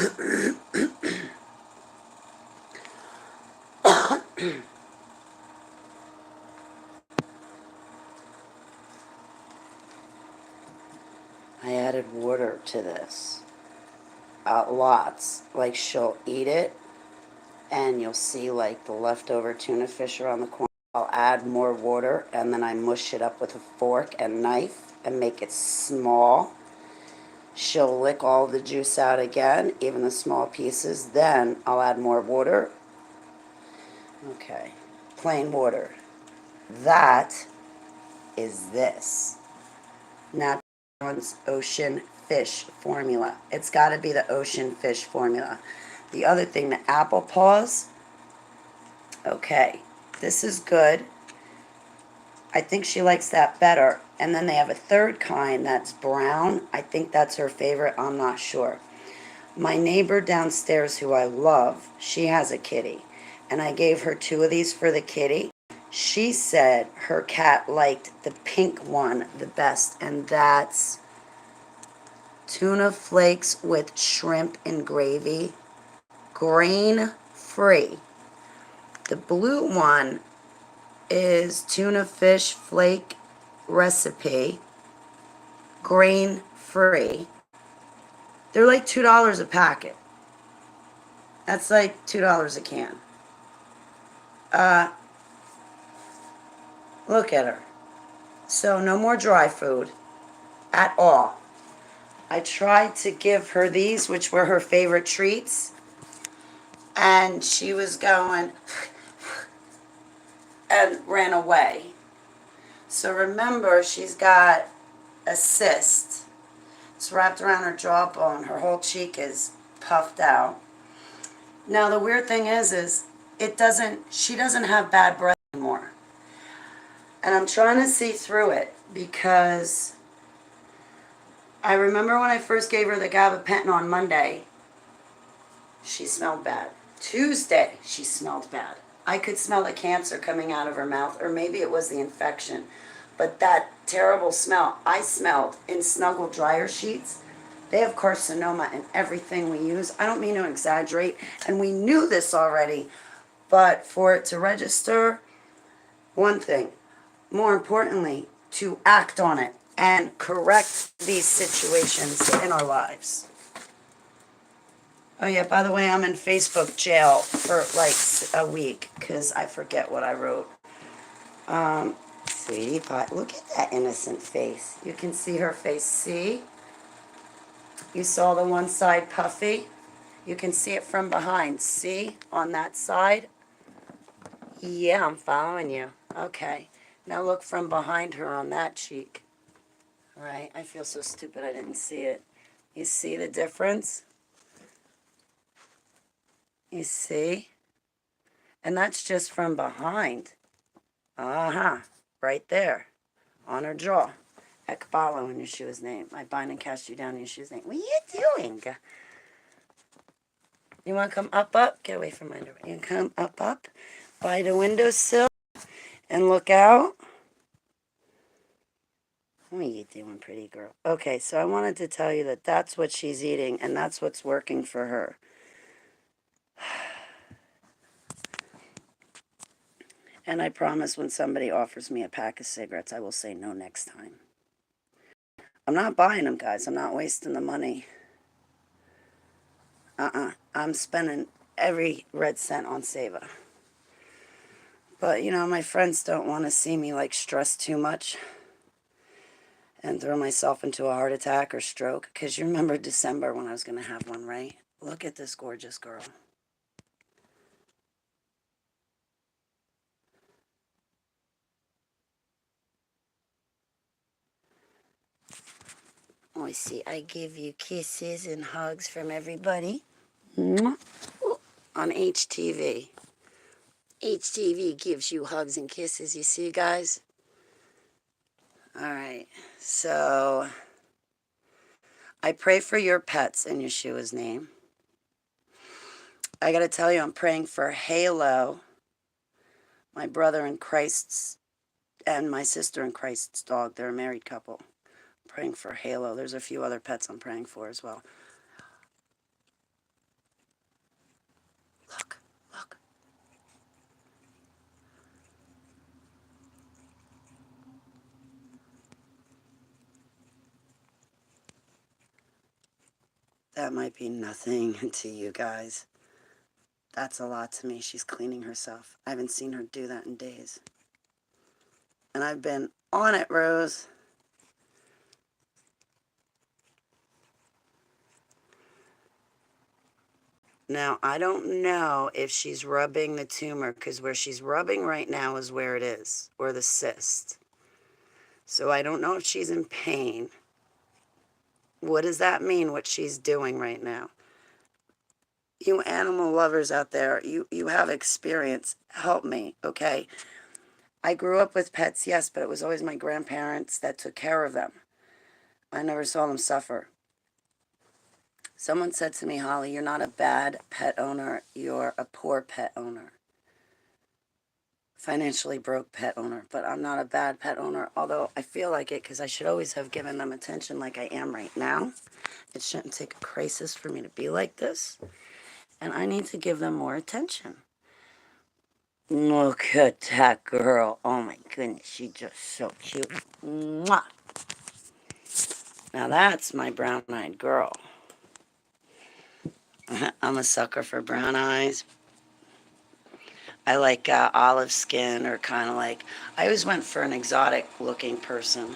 I added water to this. Lots. Like, she'll eat it, and you'll see, like, the leftover tuna fish around the corner. I'll add more water, and then I mush it up with a fork and knife and make it small. She'll lick all the juice out again, even the small pieces. Then I'll add more water. Okay, plain water. That is this. Natural ocean fish formula. It's got to be the ocean fish formula. The other thing, the apple paws. Okay, this is good. I think she likes that better. And then they have a third kind that's brown. I think that's her favorite. I'm not sure. My neighbor downstairs, who I love, she has a kitty. And I gave her 2 of these for the kitty. She said her cat liked the pink one the best. And that's tuna flakes with shrimp and gravy. Grain free. The blue one is tuna fish flake recipe, grain free. They're like $2 a packet. That's like $2 a can. Look at her. So no more dry food at all. I tried to give her these, which were her favorite treats, and she was going and ran away. So remember, she's got a cyst. It's wrapped around her jawbone. Her whole cheek is puffed out. Now the weird thing is she doesn't have bad breath anymore. And I'm trying to see through it because I remember when I first gave her the gabapentin on Monday, she smelled bad. Tuesday, she smelled bad. I could smell the cancer coming out of her mouth, or maybe it was the infection. But that terrible smell I smelled in Snuggle dryer sheets, they have carcinoma in everything we use. I don't mean to exaggerate, and we knew this already, but for it to register, one thing, more importantly, to act on it and correct these situations in our lives. Oh yeah, by the way, I'm in Facebook jail for like a week because I forget what I wrote. Sweetie pie, look at that innocent face. You can see her face. See? You saw the one side puffy? You can see it from behind. See? On that side? Yeah, I'm following you. Okay. Now look from behind her on that cheek. All right. I feel so stupid I didn't see it. You see the difference? You see? And that's just from behind. Uh-huh. Right there. On her jaw. Ekbalo in Yeshua's name. I bind and cast you down in Yeshua's name. What are you doing? You want to come up? Get away from my door. You can come up by the windowsill and look out. What are you doing, pretty girl? Okay, so I wanted to tell you that that's what she's eating, and that's what's working for her. And I promise when somebody offers me a pack of cigarettes, I will say no next time. I'm not buying them, guys. I'm not wasting the money. I'm spending every red cent on Sava. But, you know, my friends don't want to see me, like, stress too much and throw myself into a heart attack or stroke. Because you remember December when I was going to have one, right? Look at this gorgeous girl. Oh, I see. I give you kisses and hugs from everybody. Mwah. On HTV. HTV gives you hugs and kisses. You see, guys? All right. So I pray for your pets in Yeshua's name. I got to tell you, I'm praying for Halo, my brother in Christ's, and my sister in Christ's dog. They're a married couple. I'm praying for Halo. There's a few other pets I'm praying for as well. That might be nothing to you guys. That's a lot to me. She's cleaning herself. I haven't seen her do that in days. And I've been on it, Rose. Now, I don't know if she's rubbing the tumor, because where she's rubbing right now is where it is, or the cyst. So I don't know if she's in pain. What does that mean, what she's doing right now? You animal lovers out there, you have experience. Help me, okay? I grew up with pets, yes, but it was always my grandparents that took care of them. I never saw them suffer. Someone said to me, Holly, you're not a bad pet owner, you're a poor pet owner. Financially broke pet owner, but I'm not a bad pet owner, although I feel like it because I should always have given them attention like I am right now. It shouldn't take a crisis for me to be like this, and I need to give them more attention. Look at that girl. Oh my goodness, she's just so cute. Mwah. Now that's my brown-eyed girl. I'm a sucker for brown eyes. I like olive skin, or kind of like, I always went for an exotic looking person.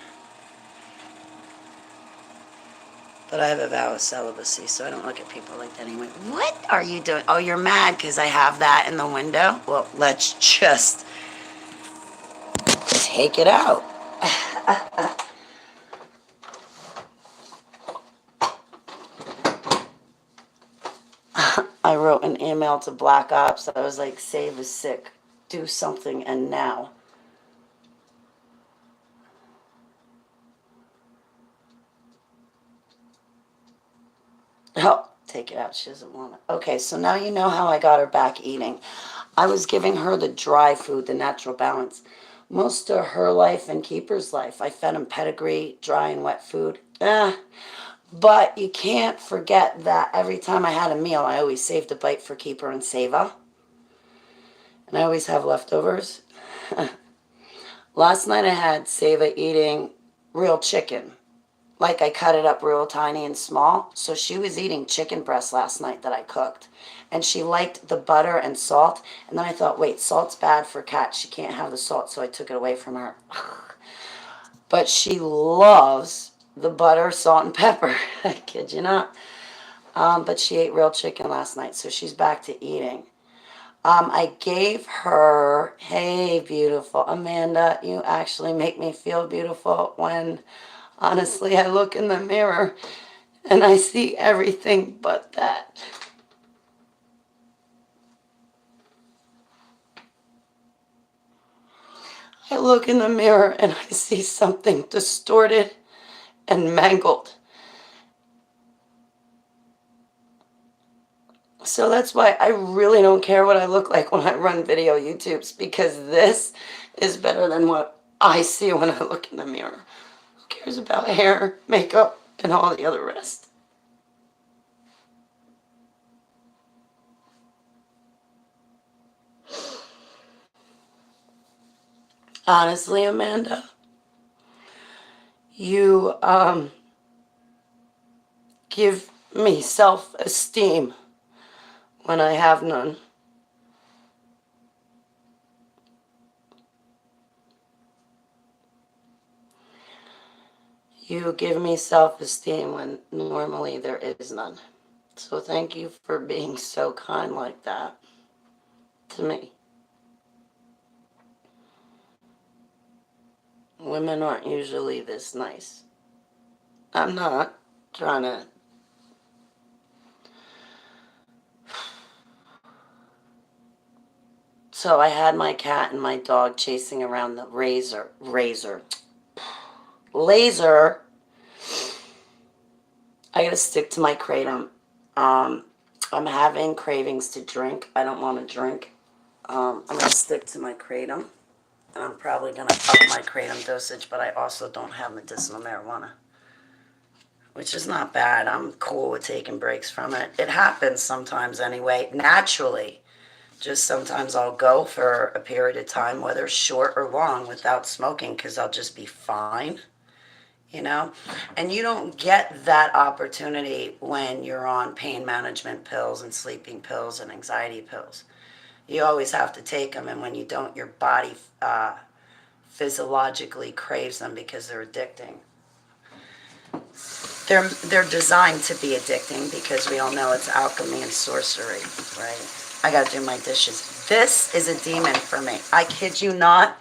But I have a vow of celibacy, so I don't look at people like that anyway. What are you doing? Oh, you're mad because I have that in the window? Well, let's just take it out. I wrote an email to Black Ops. I was like, Save is sick. Do something, and now. Oh, take it out. She doesn't want it. Okay, so now you know how I got her back eating. I was giving her the dry food, the natural balance. Most of her life and Keeper's life, I fed him pedigree, dry and wet food. But you can't forget that every time I had a meal, I always saved a bite for Keeper and Sava. And I always have leftovers. Last night I had Sava eating real chicken. Like I cut it up real tiny and small. So she was eating chicken breast last night that I cooked. And she liked the butter and salt. And then I thought, wait, salt's bad for cats. She can't have the salt, so I took it away from her. But she loves the butter, salt, and pepper. I kid you not. But she ate real chicken last night, so she's back to eating. I gave her, hey, beautiful Amanda, you actually make me feel beautiful when, honestly, I look in the mirror and I see everything but that. I look in the mirror and I see something distorted and mangled. So that's why I really don't care what I look like when I run video YouTubes, because this is better than what I see when I look in the mirror. Who cares about hair, makeup, and all the other rest? Honestly, Amanda, you give me self-esteem when I have none. You give me self-esteem when normally there is none. So thank you for being so kind like that to me. Women aren't usually this nice. I'm not trying to. So I had my cat and my dog chasing around the laser. I gotta stick to my kratom. I'm having cravings to drink. I don't want to drink. I'm gonna stick to my kratom. And I'm probably gonna up my kratom dosage, but I also don't have medicinal marijuana, which is not bad. I'm cool with taking breaks from it. It happens sometimes anyway, naturally. Just sometimes I'll go for a period of time, whether short or long, without smoking, because I'll just be fine. you know? And you don't get that opportunity when you're on pain management pills and sleeping pills and anxiety pills. You always have to take them, and when you don't, your body physiologically craves them because they're addicting. They're designed to be addicting because we all know it's alchemy and sorcery, right? I gotta do my dishes. This is a demon for me. I kid you not.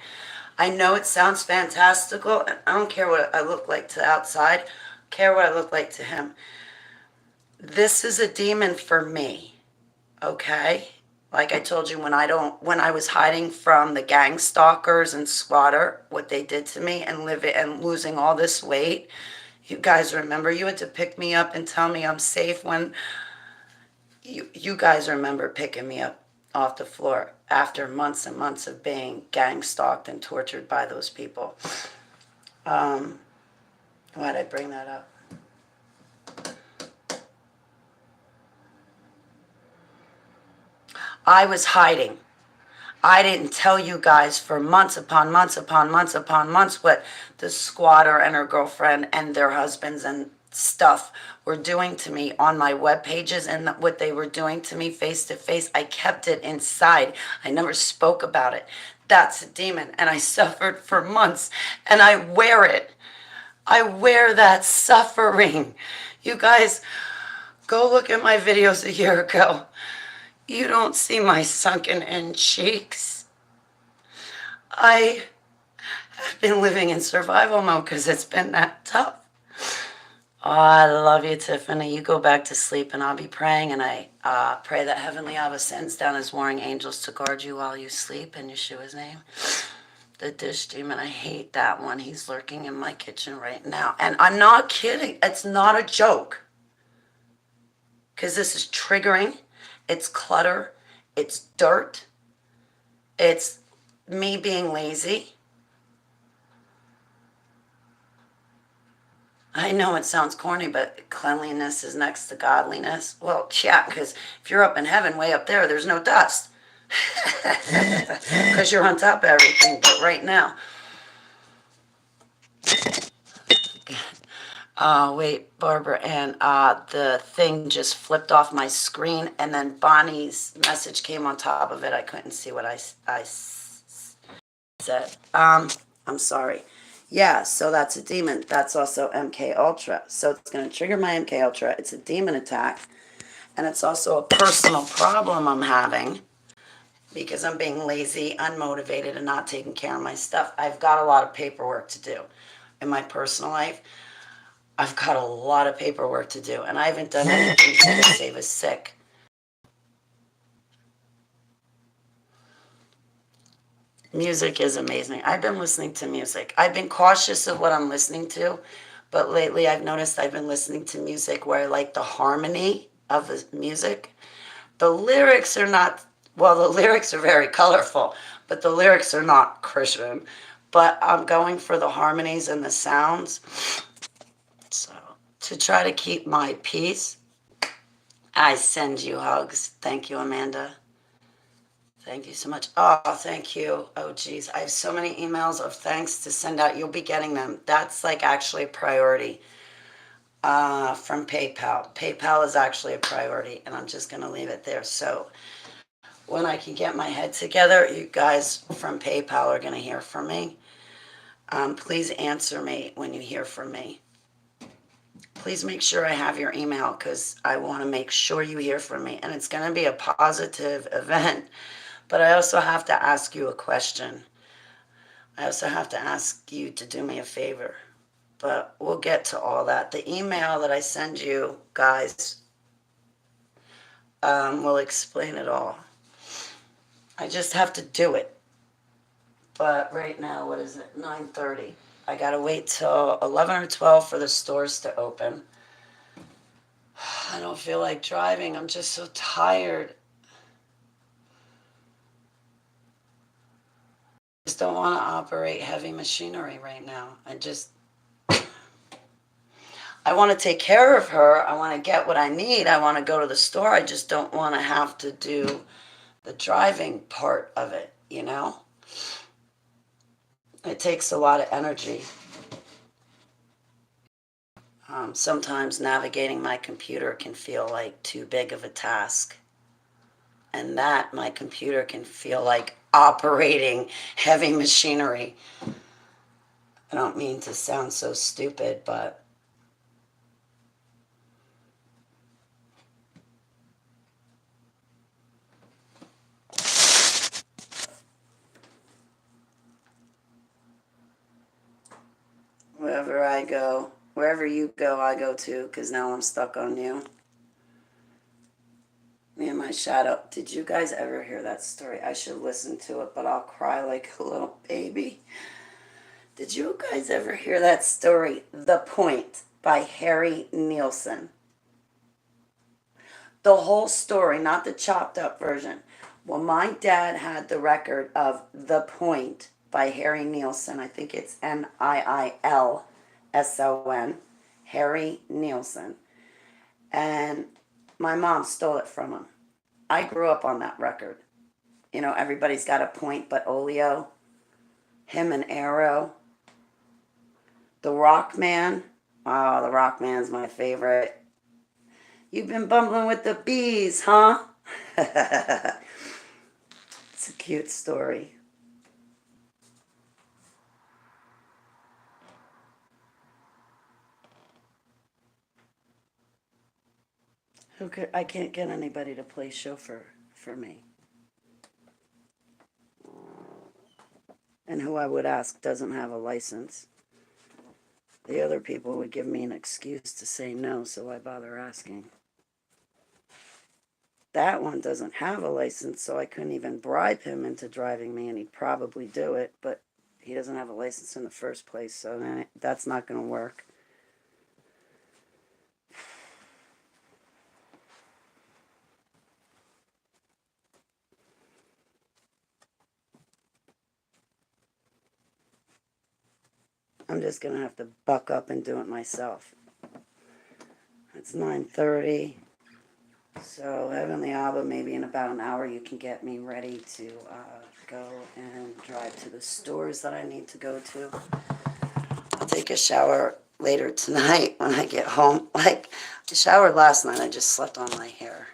I know it sounds fantastical, and I don't care what I look like to the outside. I care what I look like to him. This is a demon for me, okay? Like I told you, when I was hiding from the gang stalkers and squatter, what they did to me, and losing all this weight. You guys remember, you had to pick me up and tell me I'm safe when you guys remember picking me up off the floor after months and months of being gang stalked and tortured by those people. Why'd I bring that up? I was hiding. I didn't tell you guys for months upon months upon months upon months what the squatter and her girlfriend and their husbands and stuff were doing to me on my web pages, and what they were doing to me face to face. I kept it inside. I never spoke about it. That's a demon, and I suffered for months, and I wear it. I wear that suffering. You guys, go look at my videos a year ago. You don't see my sunken in cheeks. I have been living in survival mode because it's been that tough. Oh, I love you, Tiffany. You go back to sleep, and I'll be praying, and I pray that Heavenly Abba sends down his warring angels to guard you while you sleep in Yeshua's name. The dish demon, I hate that one. He's lurking in my kitchen right now. And I'm not kidding. It's not a joke. Because this is triggering. It's clutter. It's dirt. It's me being lazy. I know it sounds corny, but cleanliness is next to godliness. Well, yeah, because if you're up in heaven, way up there, there's no dust. Because you're on top of everything. But right now, wait, Barbara Ann, the thing just flipped off my screen, and then Bonnie's message came on top of it. I couldn't see what I said. I'm sorry. Yeah, so that's a demon. That's also MK Ultra. So it's going to trigger my MK Ultra. It's a demon attack, and it's also a personal problem I'm having because I'm being lazy, unmotivated, and not taking care of my stuff. I've got a lot of paperwork to do in my personal life. I've got a lot of paperwork to do, and I haven't done anything to save us sick. Music is amazing. I've been listening to music. I've been cautious of what I'm listening to, but lately I've noticed I've been listening to music where I like the harmony of the music. The lyrics are not, well, the lyrics are very colorful, but the lyrics are not Christian. But I'm going for the harmonies and the sounds. So, to try to keep my peace, I send you hugs. Thank you, Amanda. Thank you so much. Oh, thank you. Oh, geez. I have so many emails of thanks to send out. You'll be getting them. That's like actually a priority from PayPal. PayPal is actually a priority, and I'm just going to leave it there. So when I can get my head together, you guys from PayPal are going to hear from me. Please answer me when you hear from me. Please make sure I have your email because I want to make sure you hear from me. And it's going to be a positive event. But I also have to ask you a question. I also have to ask you to do me a favor. But we'll get to all that. The email that I send you guys will explain it all. I just have to do it. But right now, what is it? 9:30. I got to wait till 11 or 12 for the stores to open. I don't feel like driving. I'm just so tired. I just don't want to operate heavy machinery right now. I want to take care of her. I want to get what I need. I want to go to the store. I just don't want to have to do the driving part of it, you know? It takes a lot of energy. Sometimes navigating my computer can feel like too big of a task. And that my computer can feel like operating heavy machinery. I don't mean to sound so stupid, but wherever you go, I go too, because now I'm stuck on you. Me and my shadow. Did you guys ever hear that story? I should listen to it, but I'll cry like a little baby. Did you guys ever hear that story, The Point, by Harry Nielsen? The whole story, not the chopped up version. Well, my dad had the record of The Point by Harry Nielsen. I think it's Niilson. Harry Nielsen. And my mom stole it from him. I grew up on that record. You know, everybody's got a point but Olio. Him and Arrow. The Rock Man. Oh, the Rock Man's my favorite. You've been bumbling with the bees, huh? It's a cute story. I can't get anybody to play chauffeur for me. And who I would ask doesn't have a license. The other people would give me an excuse to say no, so why bother asking? That one doesn't have a license, so I couldn't even bribe him into driving me, and he'd probably do it, but he doesn't have a license in the first place, so that's not going to work. I'm just going to have to buck up and do it myself. It's 9:30. So, Heavenly Abba, maybe in about an hour you can get me ready to go and drive to the stores that I need to go to. I'll take a shower later tonight when I get home. Like, I showered last night, I just slept on my hair.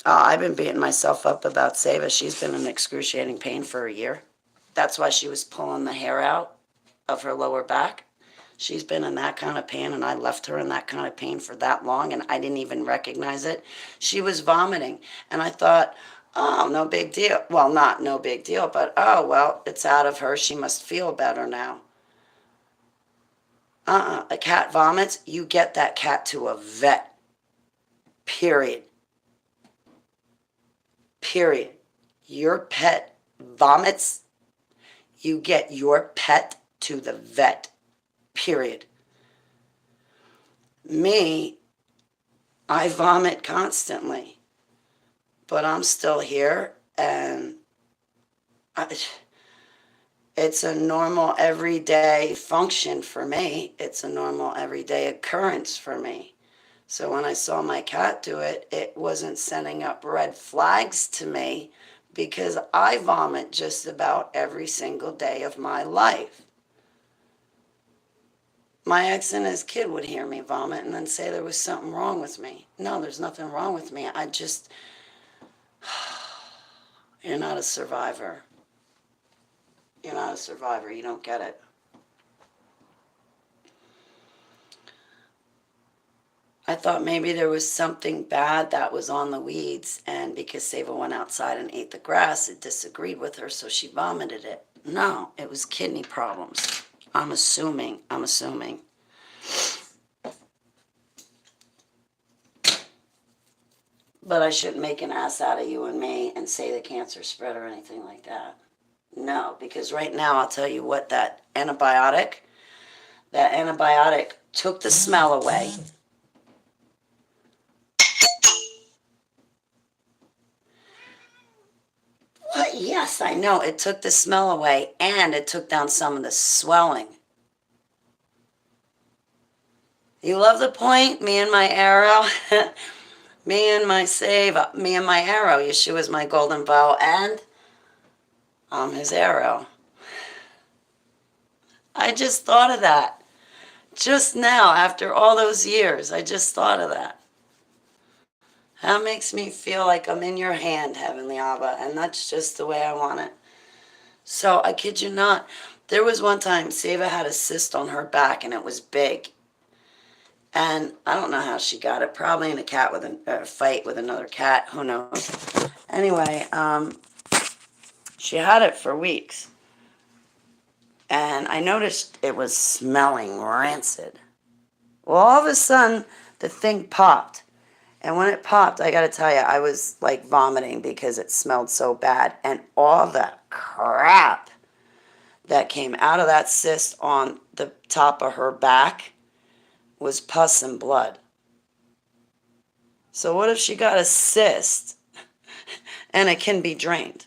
Oh, I've been beating myself up about Sava. She's been in excruciating pain for a year. That's why she was pulling the hair out of her lower back. She's been in that kind of pain, and I left her in that kind of pain for that long, and I didn't even recognize it. She was vomiting, and I thought, oh, no big deal. Well, not no big deal, but oh, well, it's out of her. She must feel better now. A cat vomits, you get that cat to a vet. Period. Period. Your pet vomits, you get your pet to the vet. Period. Me, I vomit constantly, but I'm still here, and it's a normal everyday function for me. It's a normal everyday occurrence for me. So when I saw my cat do it, it wasn't sending up red flags to me, because I vomit just about every single day of my life. My ex and his kid would hear me vomit and then say there was something wrong with me. No, there's nothing wrong with me. You're not a survivor. You're not a survivor. You don't get it. I thought maybe there was something bad that was on the weeds, and because Sava went outside and ate the grass, it disagreed with her, so she vomited it. No, it was kidney problems. I'm assuming. But I shouldn't make an ass out of you and me and say the cancer spread or anything like that. No, because right now I'll tell you what, that antibiotic took the smell away. Well, yes, I know. It took the smell away, and it took down some of the swelling. You love The Point? Me and my arrow? Me and my Sava. Me and my arrow. Yeshua's my golden bow, and I'm his arrow. I just thought of that. Just now, after all those years, I just thought of that. That makes me feel like I'm in your hand, Heavenly Abba, and that's just the way I want it. So, I kid you not, there was one time Sava had a cyst on her back and it was big. And I don't know how she got it. Probably in a fight with another cat. Who knows? Anyway, she had it for weeks. And I noticed it was smelling rancid. Well, all of a sudden, the thing popped. And when it popped, I got to tell you, I was like vomiting because it smelled so bad. And all the crap that came out of that cyst on the top of her back was pus and blood. So what if she got a cyst and it can be drained?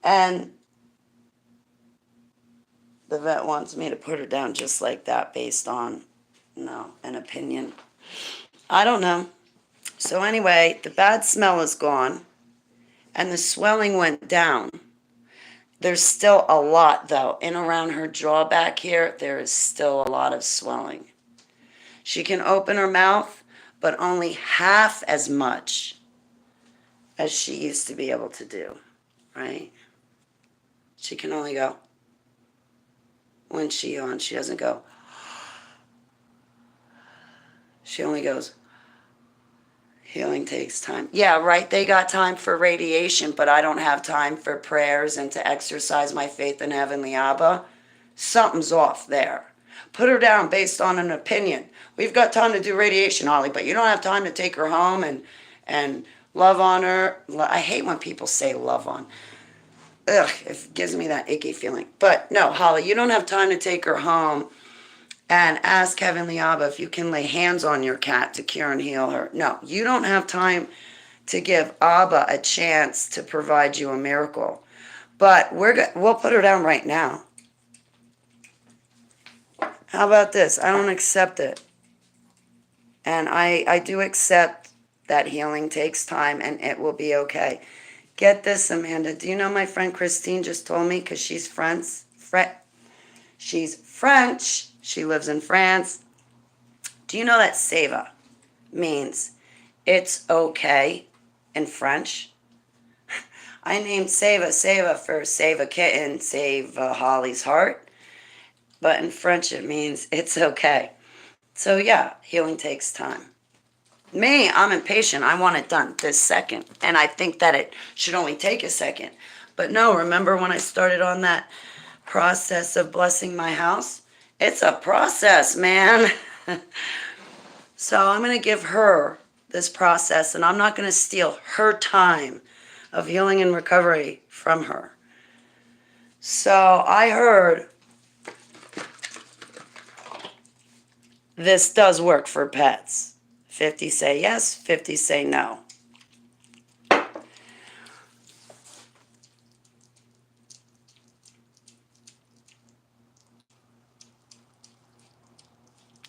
And the vet wants me to put her down just like that based on, an opinion. I don't know. So anyway, the bad smell is gone and the swelling went down. There's still a lot though. In around her jaw back here, there is still a lot of swelling. She can open her mouth, but only half as much as she used to be able to do, right? She can only go when she yawns. She doesn't go. She only goes. Healing takes time. Yeah, right. They got time for radiation, but I don't have time for prayers and to exercise my faith in Heavenly Abba. Something's off there. Put her down based on an opinion. We've got time to do radiation, Holly, but you don't have time to take her home and love on her. I hate when people say love on. Ugh, it gives me that icky feeling. But no, Holly, you don't have time to take her home and ask Heavenly Abba if you can lay hands on your cat to cure and heal her. No, you don't have time to give Abba a chance to provide you a miracle. But we'll put her down right now. How about this? I don't accept it. And I do accept that healing takes time and it will be okay. Get this, Amanda. Do you know my friend Christine just told me, because she's she's French. She lives in France. Do you know that Sava means it's okay in French? I named Sava for save a kitten, save Holly's heart. But in French it means it's okay. So yeah, healing takes time. Me, I'm impatient. I want it done this second. And I think that it should only take a second. But no, remember when I started on that process of blessing my house? It's a process, man. So I'm going to give her this process, and I'm not going to steal her time of healing and recovery from her. So I heard this does work for pets. 50 say yes, 50 say no.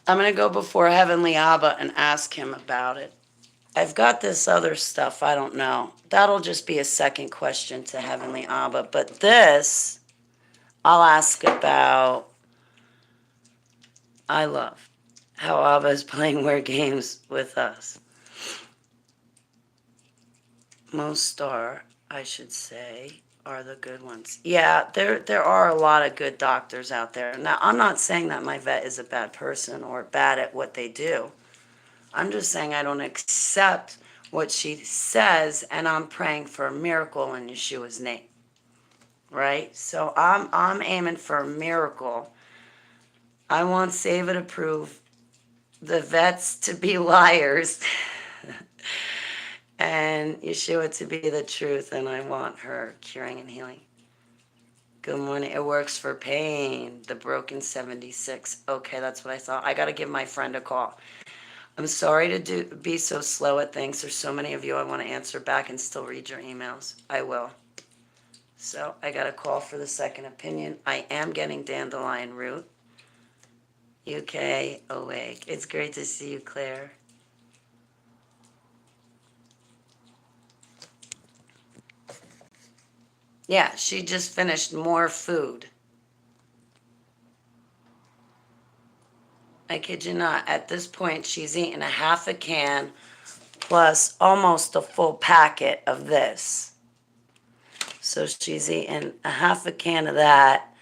I'm going to go before Heavenly Abba and ask him about it. I've got this other stuff, I don't know. That'll just be a second question to Heavenly Abba. But this, I'll ask about. I love how Abba is playing word games with us. Most are, I should say, are the good ones. Yeah, there are a lot of good doctors out there. Now, I'm not saying that my vet is a bad person or bad at what they do. I'm just saying I don't accept what she says, and I'm praying for a miracle in Yeshua's name. Right? So I'm aiming for a miracle. I want Sava to prove the vets to be liars and Yeshua to be the truth, and I want her curing and healing. Good morning. It works for pain. The broken 76. Okay, that's what I thought. I got to give my friend a call. I'm sorry to be so slow at things. There's so many of you I want to answer back and still read your emails. I will. So I got a call for the second opinion. I am getting dandelion root. UK awake. It's great to see you, Claire. Yeah, she just finished more food. I kid you not. At this point, she's eaten a half a can plus almost a full packet of this. So she's eaten a half a can of that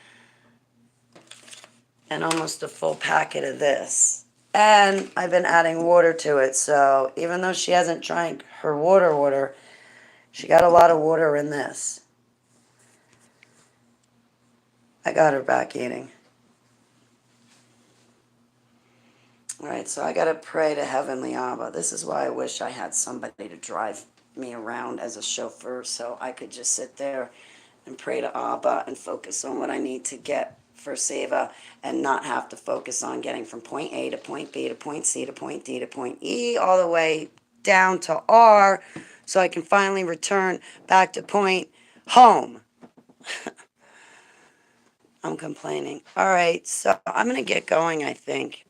and almost a full packet of this. And I've been adding water to it, so even though she hasn't drank her water, she got a lot of water in this. I got her back eating. All right, so I got to pray to Heavenly Abba. This is why I wish I had somebody to drive me around as a chauffeur so I could just sit there and pray to Abba and focus on what I need to get for Sava and not have to focus on getting from point A to point B to point C to point D to point E all the way down to R so I can finally return back to point home. I'm complaining. All right, so I'm going to get going, I think.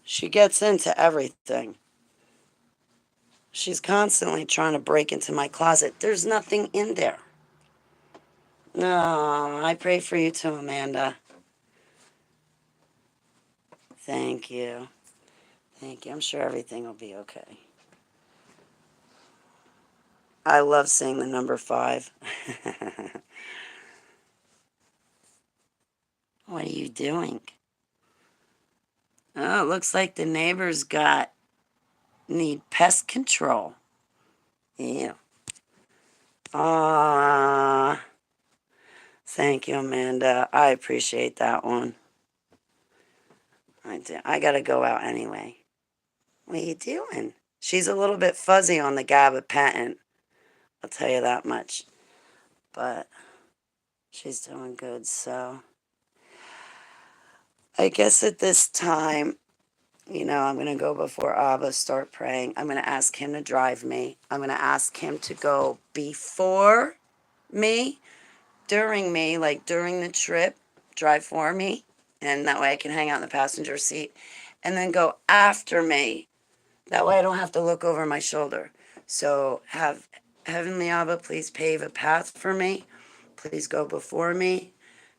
She gets into everything. She's constantly trying to break into my closet. There's nothing in there. No, I pray for you too, Amanda. Thank you. Thank you. I'm sure everything will be okay. I love seeing the number 5. What are you doing? Oh, it looks like the neighbors need pest control. Yeah. Ah, thank you, Amanda. I appreciate that one. I do. I gotta go out anyway. What are you doing? She's a little bit fuzzy on the gabapentin. I'll tell you that much. But she's doing good, so I guess at this time, I'm going to go before Abba, start praying. I'm going to ask him to drive me. I'm going to ask him to go before me, during me, like during the trip, drive for me. And that way I can hang out in the passenger seat. And then go after me. That way I don't have to look over my shoulder. So have Heavenly Abba, please pave a path for me. Please go before me.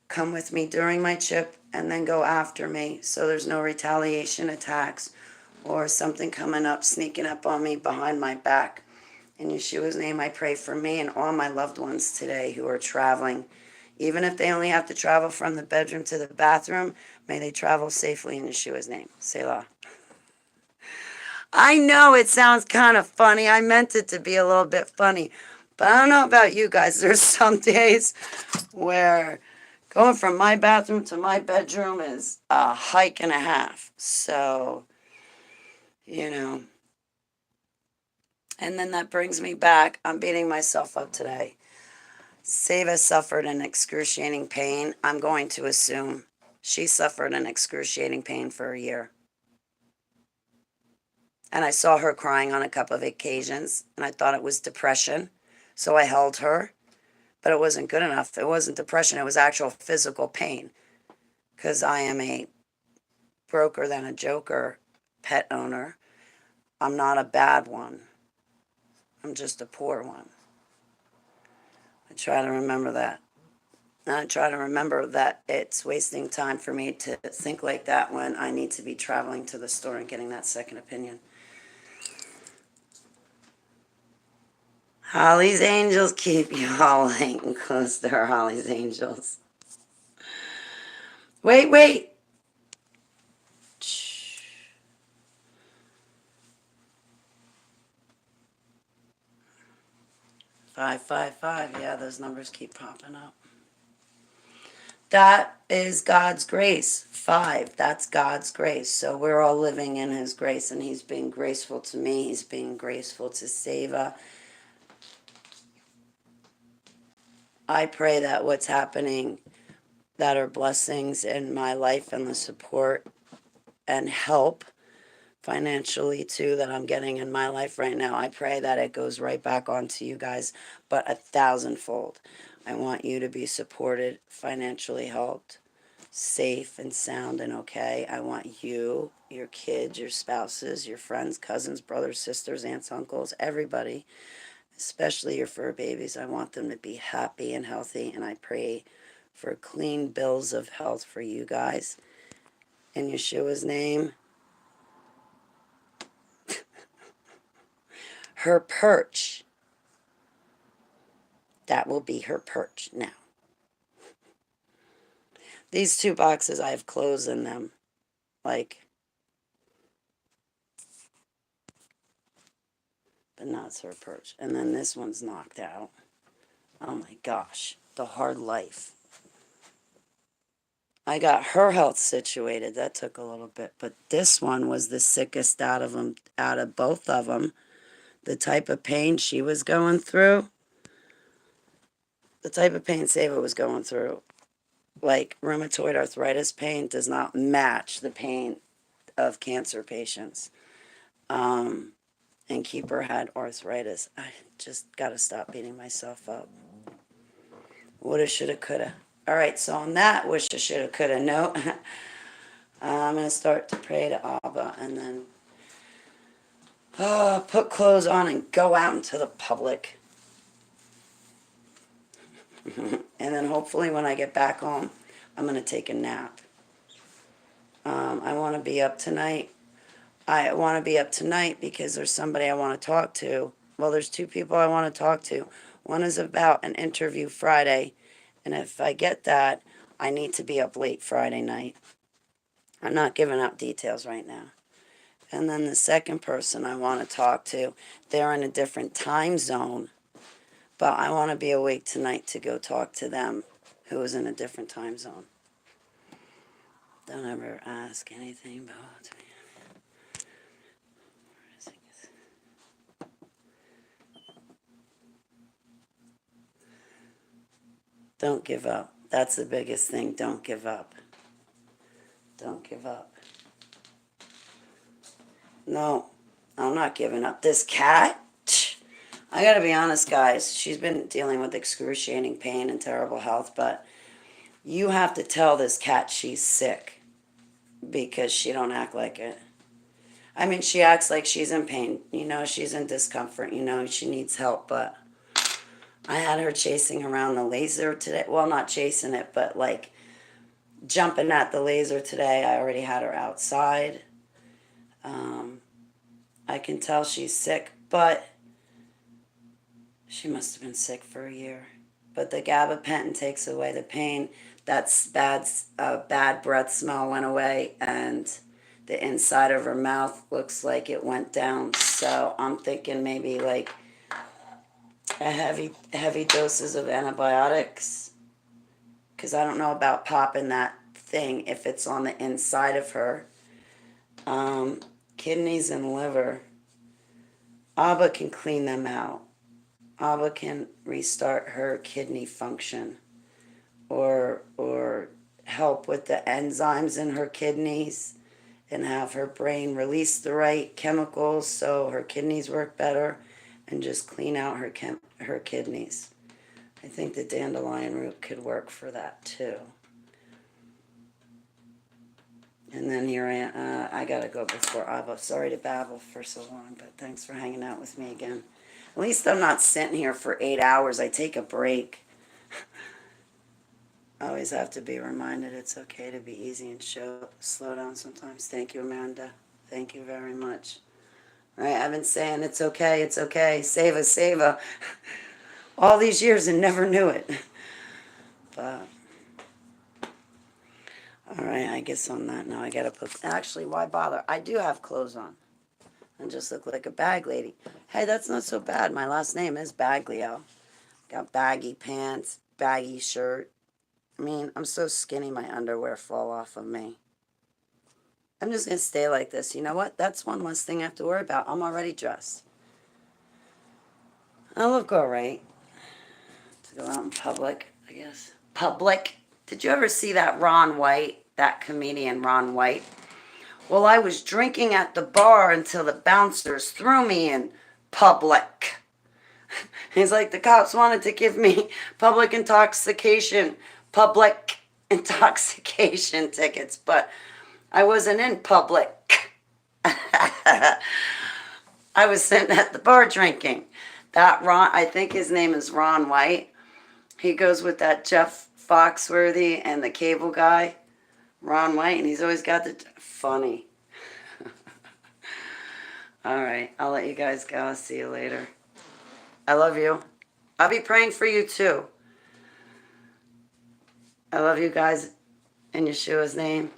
Come with me during my trip and then go after me so there's no retaliation attacks or something coming up, sneaking up on me behind my back. In Yeshua's name, I pray for me and all my loved ones today who are traveling. Even if they only have to travel from the bedroom to the bathroom, may they travel safely in Yeshua's name. Selah. I know it sounds kind of funny. I meant it to be a little bit funny. But I don't know about you guys. There's some days where going from my bathroom to my bedroom is a hike and a half. So, you know. And then that brings me back. I'm beating myself up today. Sava suffered an excruciating pain. I'm going to assume she suffered an excruciating pain for a year. And I saw her crying on a couple of occasions, and I thought it was depression. So I held her, but it wasn't good enough. It wasn't depression, it was actual physical pain. Because I am a broker than a joker pet owner. I'm not a bad one. I'm just a poor one. I try to remember that. And I try to remember that it's wasting time for me to think like that when I need to be traveling to the store and getting that second opinion. Holly's Angels keep you hauling close to her Holly's Angels. Wait. Shh. 555. Yeah, those numbers keep popping up. That is God's grace. 5. That's God's grace. So we're all living in His grace, and He's being graceful to me. He's being graceful to Sava. I pray that what's happening, that are blessings in my life and the support and help financially too that I'm getting in my life right now, I pray that it goes right back onto you guys, but 1,000-fold. I want you to be supported, financially helped, safe and sound and okay. I want you, your kids, your spouses, your friends, cousins, brothers, sisters, aunts, uncles, everybody, especially your fur babies. I want them to be happy and healthy, and I pray for clean bills of health for you guys. In Yeshua's name, her perch. That will be her perch now. These 2 boxes, I have clothes in them. Like, but not her perch. And then this one's knocked out. Oh my gosh. The hard life. I got her health situated. That took a little bit. But this one was the sickest out of them, out of both of them. The type of pain she was going through. The type of pain Sava was going through. Like rheumatoid arthritis pain does not match the pain of cancer patients. And Keeper had arthritis. I just got to stop beating myself up. Woulda, shoulda, coulda. All right, so on that woulda, shoulda, coulda note, I'm going to start to pray to Abba and then put clothes on and go out into the public. And then hopefully when I get back home, I'm going to take a nap. I want to be up tonight. I want to be up tonight because there's somebody I want to talk to. Well, there's 2 people I want to talk to. One is about an interview Friday, and if I get that, I need to be up late Friday night. I'm not giving out details right now. And then the second person I want to talk to, they're in a different time zone, but I want to be awake tonight to go talk to them who is in a different time zone. Don't ever ask anything about me. Don't give up. That's the biggest thing. Don't give up. Don't give up. No, I'm not giving up. This cat, I gotta be honest, guys. She's been dealing with excruciating pain and terrible health, but you have to tell this cat she's sick because she don't act like it. I mean, she acts like she's in pain. You know, she's in discomfort. You know, she needs help, but I had her chasing around the laser today. Well, not chasing it, but like jumping at the laser today. I already had her outside. I can tell she's sick, but she must have been sick for a year. But the gabapentin takes away the pain. That bad breath smell went away, and the inside of her mouth looks like it went down. So I'm thinking maybe like a heavy doses of antibiotics, because I don't know about popping that thing if it's on the inside of her. Kidneys and liver, Abba can clean them out. Abba can restart her kidney function, or help with the enzymes in her kidneys and have her brain release the right chemicals so her kidneys work better, and just clean out her kidneys. I think the dandelion root could work for that too. And then here I gotta go before Abba. Sorry to babble for so long, but thanks for hanging out with me again. At least I'm not sitting here for 8 hours. I take a break. I always have to be reminded it's okay to be easy and slow down sometimes. Thank you, Amanda. Thank you very much. All right, I've been saying it's okay, it's okay. Sava, Sava. All these years and never knew it. But all right, I guess on that now I gotta put. Actually, why bother? I do have clothes on. I just look like a bag lady. Hey, that's not so bad. My last name is Baglio. Got baggy pants, baggy shirt. I mean, I'm so skinny my underwear fall off of me. I'm just gonna stay like this. You know what? That's one less thing I have to worry about. I'm already dressed. I look all right to go out in public, I guess. Public? Did you ever see that Ron White, that comedian Ron White? Well, I was drinking at the bar until the bouncers threw me in public. He's like, the cops wanted to give me public intoxication. Public. intoxication tickets, but I wasn't in public. I was sitting at the bar drinking. That Ron, I think his name is Ron White. He goes with that Jeff Foxworthy and the cable guy, Ron White, and he's always got the funny. All right, I'll let you guys go. I'll see you later. I love you. I'll be praying for you too. I love you guys in Yeshua's name.